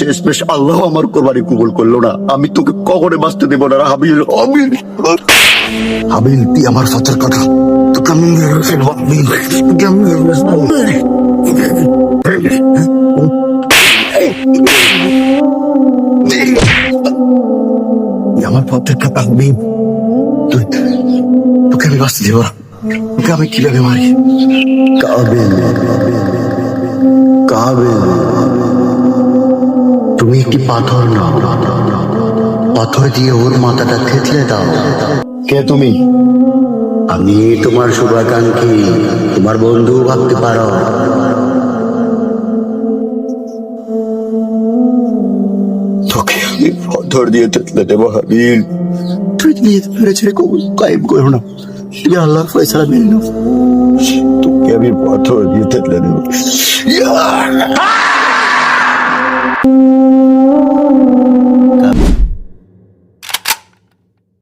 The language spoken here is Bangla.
শেষমেশ আল্লাহ আমার কোরবানি কবুল করলো না। আমি তোকে কখনো বাঁচতে দেবো না হাবিল। হাবিল হাবিল, তুই আমার সাথের কথা, তোকে আমি মেরে ফেলবো হাবিল, তোকে আমি মেরে ফেলবো। আমার পথের কথা হাবিব, তোকে আমি বাঁচতে দেবো না। তোকে আমি কিভাবে মারি? কাবিল, কাবিল, তুমি একটি পাথর নাও, পাথর দিয়ে ওর মাথাটা থেতলে দাও। কে তুমি? আমি তোমার শুভাকাঙ্ক্ষী, তোমার বন্ধু ভাবতে পারো। তোকে আমি পাথর দিয়ে থেতলে দেবো হাবিল। তুই নিজে ফেরে ছেড়ে কায়েম করো না, তুমি আল্লাহর ফয়সালা মেনে নাও। তোকে আমি পাথর দিয়ে থেতলে দেবো।